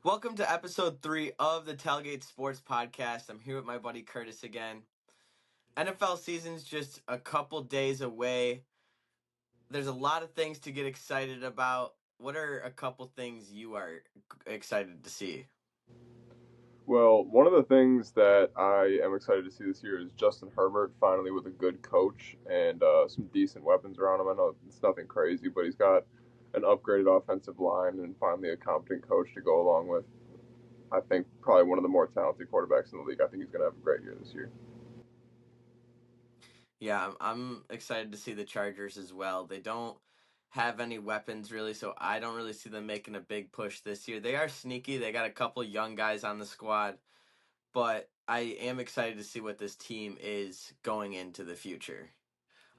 Welcome to episode 3 of the Tailgate Sports podcast. I'm here with my buddy Curtis again. NFL season's just a couple days away. There's a lot of things to get excited about. What are a couple things you are excited to see? Well, one of the things that I am excited to see this year is Justin Herbert finally with a good coach and some decent weapons around him. I know it's nothing crazy, but he's got an upgraded offensive line and finally a competent coach to go along with, I think, probably one of the more talented quarterbacks in the league. I think he's going to have a great year this year. Yeah, I'm excited to see the Chargers as well. They don't have any weapons really, so I don't really see them making a big push this year. They are sneaky. They got a couple young guys on the squad, but I am excited to see what this team is going into the future.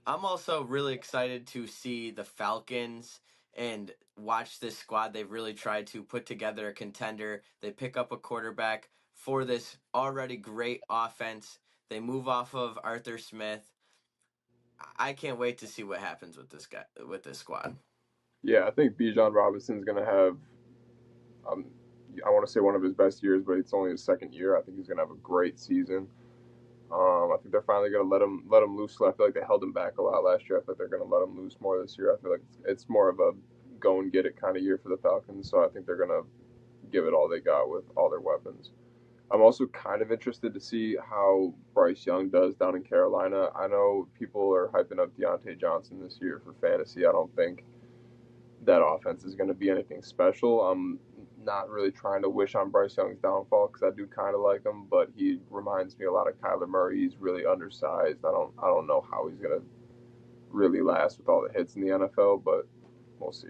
I'm also really excited to see the Falcons and watch this squad. They've really tried to put together a contender. They pick up a quarterback for this already great offense. They move off of Arthur Smith. I can't wait to see what happens with this squad. Yeah, I think Bijan Robinson's going to have, um, I want to say one of his best years, but it's only his second year. I think he's going to have a great season. I think they're finally going to let him loose. I feel like they held him back a lot last year. I feel like they're going to let him loose more this year. I feel like it's more of a go and get it kind of year for the Falcons. So I think they're going to give it all they got with all their weapons. I'm also kind of interested to see how Bryce Young does down in Carolina. I know people are hyping up Deontay Johnson this year for fantasy. I don't think that offense is going to be anything special. I'm not really trying to wish on Bryce Young's downfall because I do kind of like him, but he reminds me a lot of Kyler Murray. He's really undersized. I don't know how he's going to really last with all the hits in the NFL, but we'll see.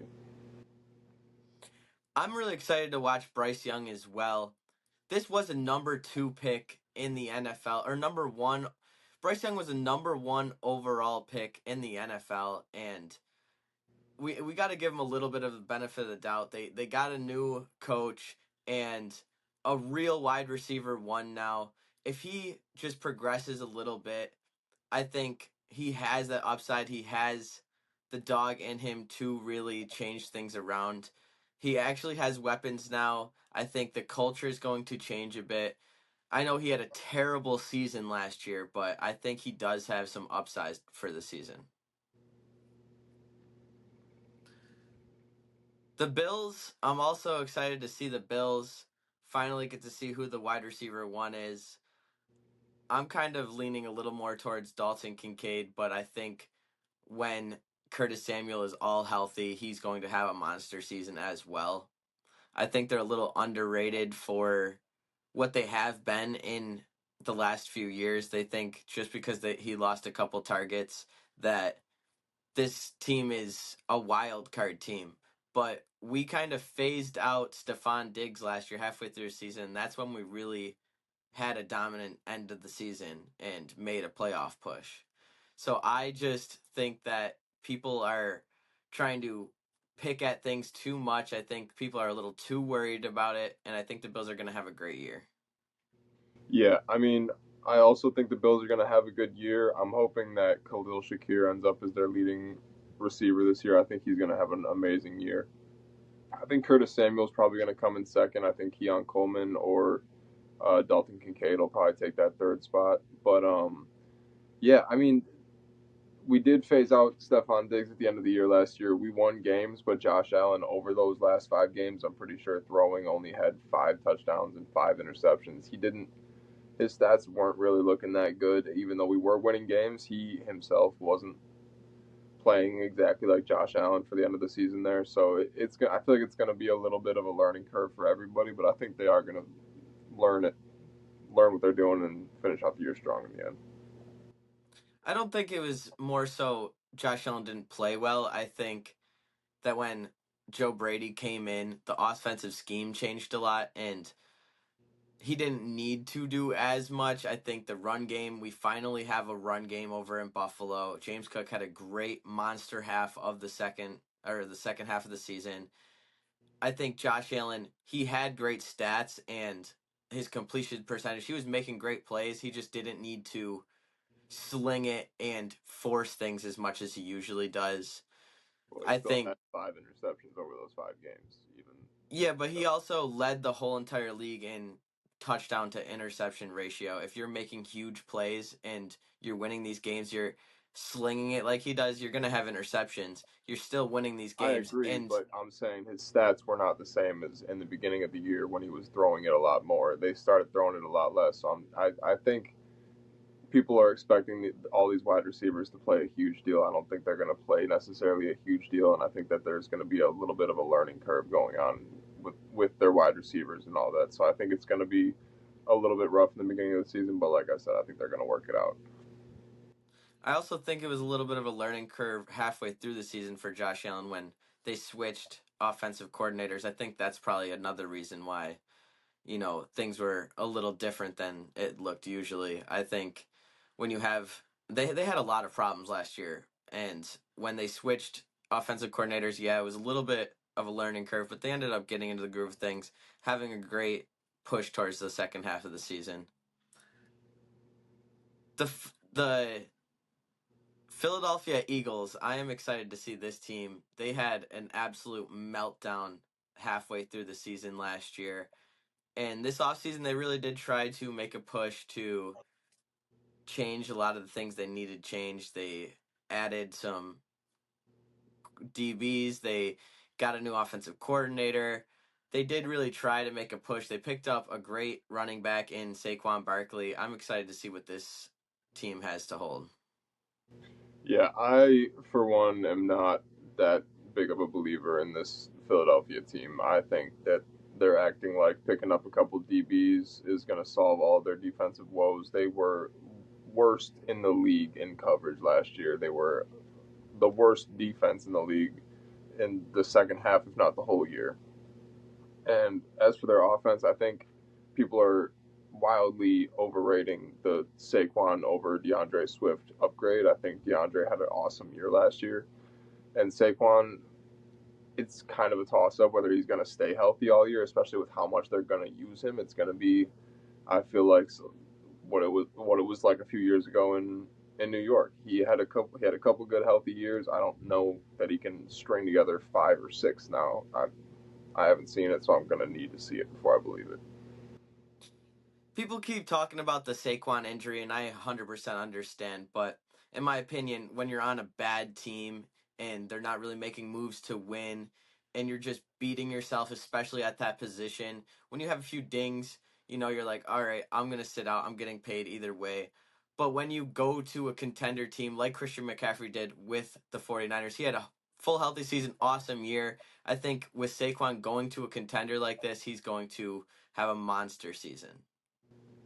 I'm really excited to watch Bryce Young as well. This was a number 2 pick in the NFL, or number 1. Bryce Young was a number 1 overall pick in the NFL, and we got to give them a little bit of the benefit of the doubt. They got a new coach and a real wide receiver one now. If he just progresses a little bit, I think he has that upside. He has the dog in him to really change things around. He actually has weapons now. I think the culture is going to change a bit. I know he had a terrible season last year, but I think he does have some upside for the season. The Bills, I'm also excited to see the Bills finally get to see who the wide receiver one is. I'm kind of leaning a little more towards Dalton Kincaid, but I think when Curtis Samuel is all healthy, he's going to have a monster season as well. I think they're a little underrated for what they have been in the last few years. They think just because he lost a couple targets that this team is a wild card team. But we kind of phased out Stephon Diggs last year halfway through the season. And that's when we really had a dominant end of the season and made a playoff push. So I just think that people are trying to pick at things too much. I think people are a little too worried about it, and I think the Bills are going to have a great year. Yeah, I mean, I also think the Bills are going to have a good year. I'm hoping that Khalil Shakir ends up as their leading receiver this year. I think he's going to have an amazing year. I think Curtis Samuel's probably going to come in second. I think Keon Coleman or Dalton Kincaid will probably take that third spot. But yeah, I mean, we did phase out Stephon Diggs at the end of the year last year. We won games, but Josh Allen over those last 5 games, I'm pretty sure throwing only had 5 touchdowns and 5 interceptions. He didn't. His stats weren't really looking that good, even though we were winning games. He himself wasn't playing exactly like Josh Allen for the end of the season there. So I feel like it's going to be a little bit of a learning curve for everybody, but I think they are going to learn it, learn what they're doing, and finish out the year strong in the end. I don't think it was more so Josh Allen didn't play well. I think that when Joe Brady came in, the offensive scheme changed a lot, and he didn't need to do as much. I think the run game, we finally have a run game over in Buffalo. James Cook had a great monster half of the second half of the season. I think Josh Allen, he had great stats and his completion percentage. He was making great plays. He just didn't need to sling it and force things as much as he usually does. Well, he I still think had 5 interceptions over those 5 games, even. Yeah, but he also led the whole entire league in touchdown to interception ratio. If you're making huge plays and you're winning these games, you're slinging it like he does, you're going to have interceptions. You're still winning these I games. agree, And but I'm saying his stats were not the same as in the beginning of the year when he was throwing it a lot more. They started throwing it a lot less. So I think people are expecting all these wide receivers to play a huge deal. I don't think they're going to play necessarily a huge deal, and I think that there's going to be a little bit of a learning curve going on with their wide receivers and all that. So I think it's going to be a little bit rough in the beginning of the season, but like I said, I think they're going to work it out. I also think it was a little bit of a learning curve halfway through the season for Josh Allen when they switched offensive coordinators. I think that's probably another reason why, things were a little different than it looked usually. I think when you have they had a lot of problems last year, and when they switched offensive coordinators, yeah, it was a little bit of a learning curve, but they ended up getting into the groove of things, having a great push towards the second half of the season. The Philadelphia Eagles, I am excited to see this team. They had an absolute meltdown halfway through the season last year. And this offseason, they really did try to make a push to change a lot of the things they needed changed. They added some DBs, they got a new offensive coordinator. They did really try to make a push. They picked up a great running back in Saquon Barkley. I'm excited to see what this team has to hold. Yeah, I for one am not that big of a believer in this Philadelphia team. I think that they're acting like picking up a couple DBs is going to solve all their defensive woes. They were worst in the league in coverage last year. They were the worst defense in the league in the second half, if not the whole year. And as for their offense, I think people are wildly overrating the Saquon over DeAndre Swift upgrade. I think DeAndre had an awesome year last year, and Saquon, it's kind of a toss up whether he's going to stay healthy all year, especially with how much they're going to use him. It's going to be, I feel like, what it was like a few years ago in New York. He had a couple good healthy years. I don't know that he can string together 5 or 6 now. I haven't seen it, so I'm gonna need to see it before I believe it. People keep talking about the Saquon injury, and I 100% understand. But in my opinion, when you're on a bad team and they're not really making moves to win, and you're just beating yourself, especially at that position, when you have a few dings, you're like, all right, I'm going to sit out. I'm getting paid either way. But when you go to a contender team like Christian McCaffrey did with the 49ers, he had a full healthy season, awesome year. I think with Saquon going to a contender like this, he's going to have a monster season.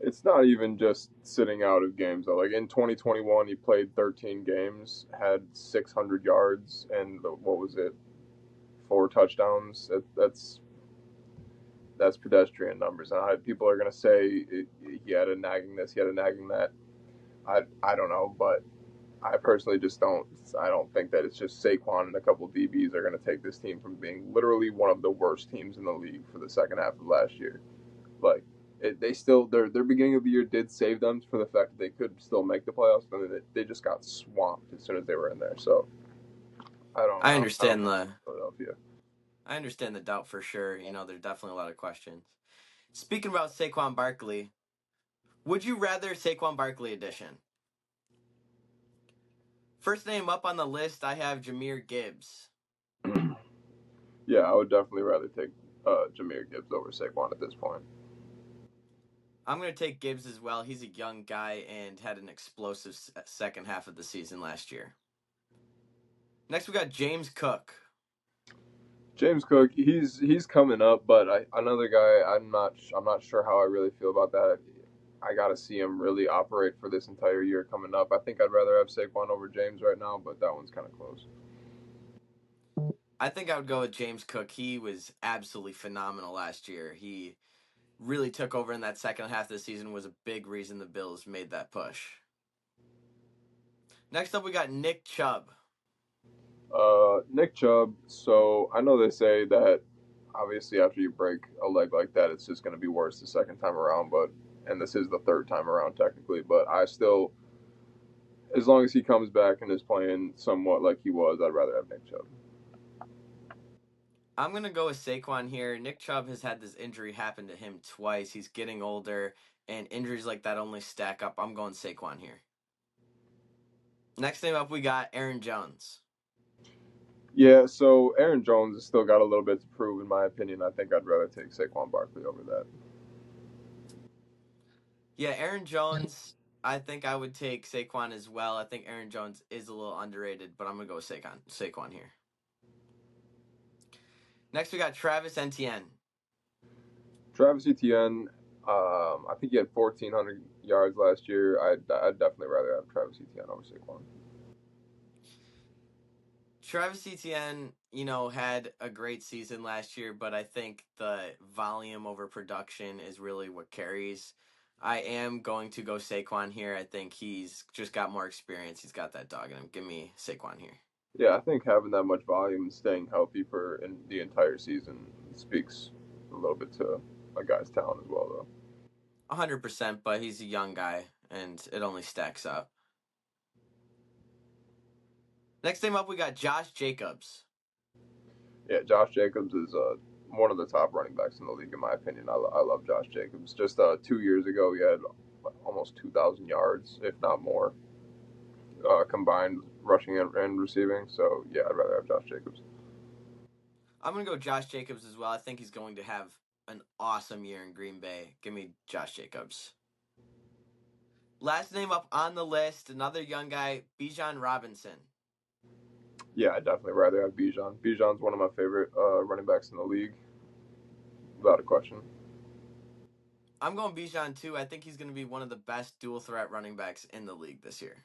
It's not even just sitting out of games though. Like in 2021, he played 13 games, had 600 yards, and what was it, 4 touchdowns. That's pedestrian numbers. And people are gonna say he had a nagging this, he had a nagging that. I don't know, but I personally just don't. I don't think that it's just Saquon and a couple DBs are going to take this team from being literally one of the worst teams in the league for the second half of last year. Like they still their beginning of the year did save them for the fact that they could still make the playoffs, but they just got swamped as soon as they were in there. So I I don't understand know the Philadelphia. I understand the doubt for sure. There's definitely a lot of questions. Speaking about Saquon Barkley, would you rather Saquon Barkley edition? First name up on the list, I have Jameer Gibbs. Yeah, I would definitely rather take Jameer Gibbs over Saquon at this point. I'm going to take Gibbs as well. He's a young guy and had an explosive second half of the season last year. Next, we got James Cook. James Cook, he's coming up, but another guy, I'm not sure how I really feel about that. I got to see him really operate for this entire year coming up. I think I'd rather have Saquon over James right now, but that one's kind of close. I think I would go with James Cook. He was absolutely phenomenal last year. He really took over in that second half of the season, was a big reason the Bills made that push. Next up, we got Nick Chubb. Nick Chubb. So I know they say that obviously after you break a leg like that, it's just going to be worse the second time around. But and this is the third time around technically, but I still, as long as he comes back and is playing somewhat like he was, I'd rather have Nick Chubb. I'm going to go with Saquon here. Nick Chubb has had this injury happen to him twice. He's getting older, and injuries like that only stack up. I'm going Saquon here. Next name up, we got Aaron Jones. Yeah, so Aaron Jones has still got a little bit to prove, in my opinion. I think I'd rather take Saquon Barkley over that. Yeah, Aaron Jones, I think I would take Saquon as well. I think Aaron Jones is a little underrated, but I'm going to go with Saquon here. Next, we got Travis Etienne. Travis Etienne, I think he had 1,400 yards last year. I'd definitely rather have Travis Etienne over Saquon. Travis Etienne, had a great season last year, but I think the volume over production is really what carries. I am going to go Saquon here. I think he's just got more experience. He's got that dog in him. Give me Saquon here. Yeah, I think having that much volume and staying healthy for the entire season speaks a little bit to a guy's talent as well, though. 100%, but he's a young guy, and it only stacks up. Next name up, we got Josh Jacobs. Yeah, Josh Jacobs is one of the top running backs in the league, in my opinion. I love Josh Jacobs. Just 2 years ago, he had almost 2,000 yards, if not more, combined rushing and receiving. So, yeah, I'd rather have Josh Jacobs. I'm going to go Josh Jacobs as well. I think he's going to have an awesome year in Green Bay. Give me Josh Jacobs. Last name up on the list, another young guy, Bijan Robinson. Yeah, I'd definitely rather have Bijan. Bijan's one of my favorite running backs in the league, without a question. I'm going Bijan too. I think he's going to be one of the best dual threat running backs in the league this year.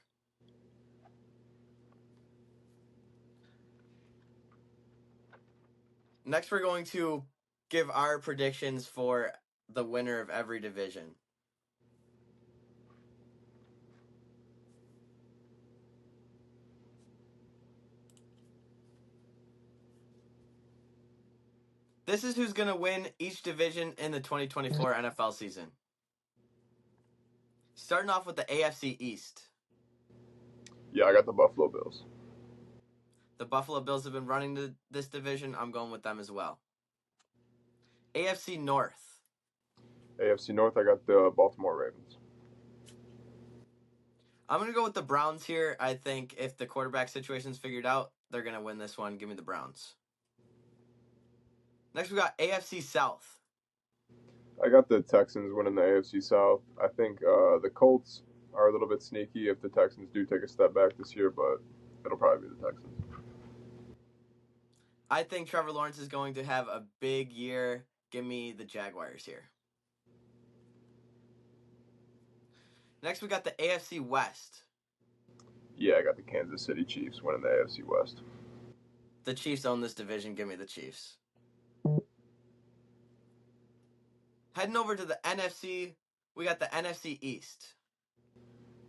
Next, we're going to give our predictions for the winner of every division. This is who's going to win each division in the 2024 NFL season. Starting off with the AFC East. Yeah, I got the Buffalo Bills. The Buffalo Bills have been running this division. I'm going with them as well. AFC North. AFC North, I got the Baltimore Ravens. I'm going to go with the Browns here. I think if the quarterback situation's figured out, they're going to win this one. Give me the Browns. Next, we got AFC South. I got the Texans winning the AFC South. I think the Colts are a little bit sneaky if the Texans do take a step back this year, but it'll probably be the Texans. I think Trevor Lawrence is going to have a big year. Give me the Jaguars here. Next, we got the AFC West. Yeah, I got the Kansas City Chiefs winning the AFC West. The Chiefs own this division. Give me the Chiefs. Heading over to the NFC, we got the NFC East.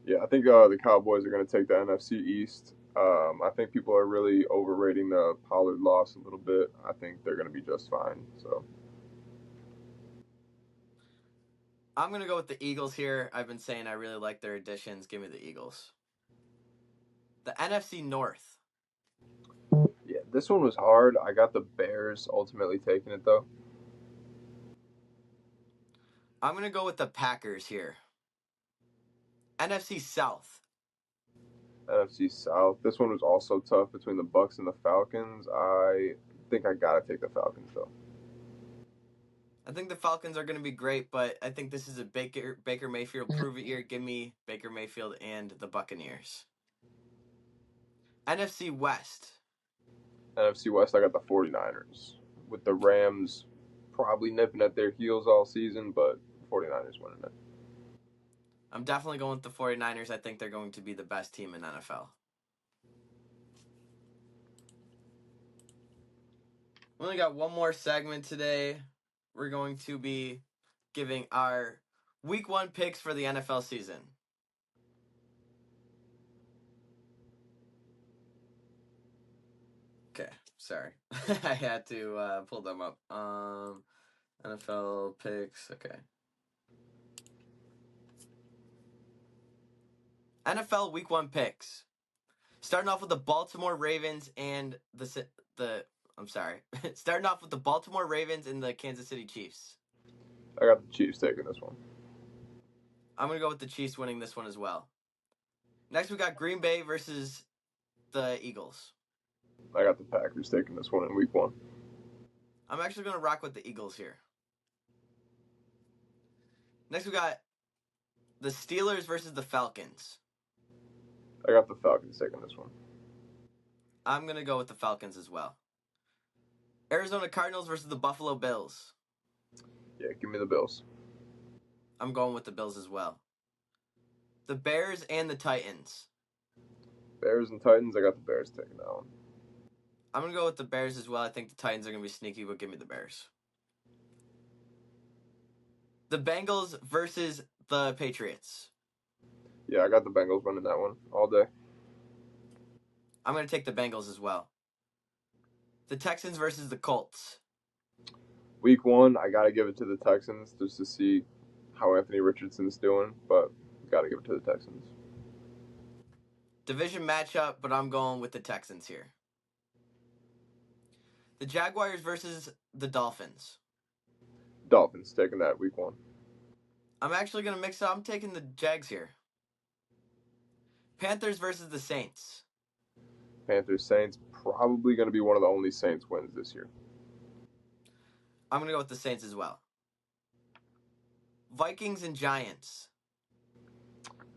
Yeah, I think the Cowboys are going to take the NFC East. I think people are really overrating the Pollard loss a little bit. I think they're going to be just fine. So I'm going to go with the Eagles here. I've been saying I really like their additions. Give me the Eagles. The NFC North. yeah, this one was hard. I got the Bears ultimately taking it though. I'm going to go with the Packers here. NFC South. NFC South. This one was also tough between the Bucks and the Falcons. I think I gotta take the Falcons though. I think the Falcons are going to be great, but I think this is a Baker Mayfield prove it year. Give me Baker Mayfield and the Buccaneers. NFC West. NFC West, I got the 49ers. With the Rams probably nipping at their heels all season, but 49ers winning it. I'm definitely going with the 49ers. I think they're going to be the best team in NFL. We only got one more segment today. We're going to be giving our week 1 picks for the NFL season. Okay, sorry. I had to pull them up. NFL picks. Okay. NFL week 1 picks. Starting off with the Baltimore Ravens and the I'm sorry. Starting off with the Baltimore Ravens and the Kansas City Chiefs. I got the Chiefs taking this one. I'm going to go with the Chiefs winning this one as well. Next, we got Green Bay versus the Eagles. I got the Packers taking this one in week 1. I'm actually going to rock with the Eagles here. Next, we got the Steelers versus the Falcons. I got the Falcons taking this one. I'm going to go with the Falcons as well. Arizona Cardinals versus the Buffalo Bills. Yeah, give me the Bills. I'm going with the Bills as well. The Bears and the Titans. Bears and Titans, I got the Bears taking that one. I'm going to go with the Bears as well. I think the Titans are going to be sneaky, but give me the Bears. The Bengals versus the Patriots. Yeah, I got the Bengals winning that one all day. I'm going to take the Bengals as well. The Texans versus the Colts. Week 1, I got to give it to the Texans just to see how Anthony Richardson's doing, but got to give it to the Texans. Division matchup, but I'm going with the Texans here. The Jaguars versus the Dolphins. Dolphins taking that week 1. I'm actually going to mix up. I'm taking the Jags here. Panthers versus the Saints. Panthers Saints, probably going to be one of the only Saints wins this year. I'm going to go with the Saints as well. Vikings and Giants.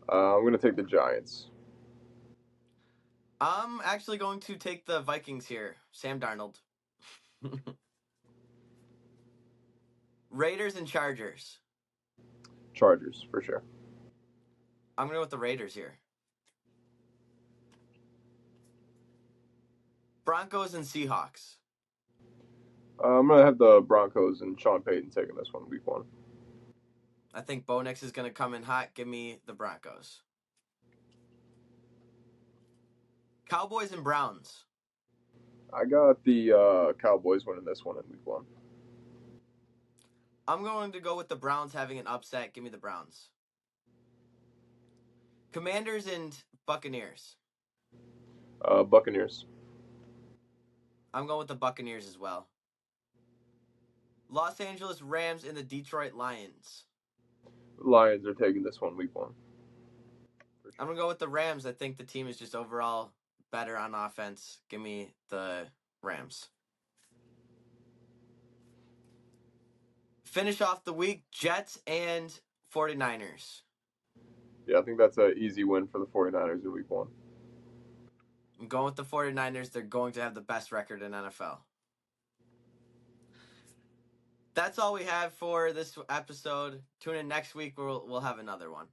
I'm going to take the Giants. I'm actually going to take the Vikings here. Sam Darnold. Raiders and Chargers. Chargers, for sure. I'm going to go with the Raiders here. Broncos and Seahawks. I'm going to have the Broncos and Sean Payton taking this one week 1. I think Bo Nix is going to come in hot. Give me the Broncos. Cowboys and Browns. I got the Cowboys winning this one in week 1. I'm going to go with the Browns having an upset. Give me the Browns. Commanders and Buccaneers. Buccaneers. I'm going with the Buccaneers as well. Los Angeles Rams and the Detroit Lions. Lions are taking this one week 1. Sure. I'm going to go with the Rams. I think the team is just overall better on offense. Give me the Rams. Finish off the week, Jets and 49ers. Yeah, I think that's an easy win for the 49ers in week 1. I'm going with the 49ers. They're going to have the best record in NFL. That's all we have for this episode. Tune in next week. We'll have another one.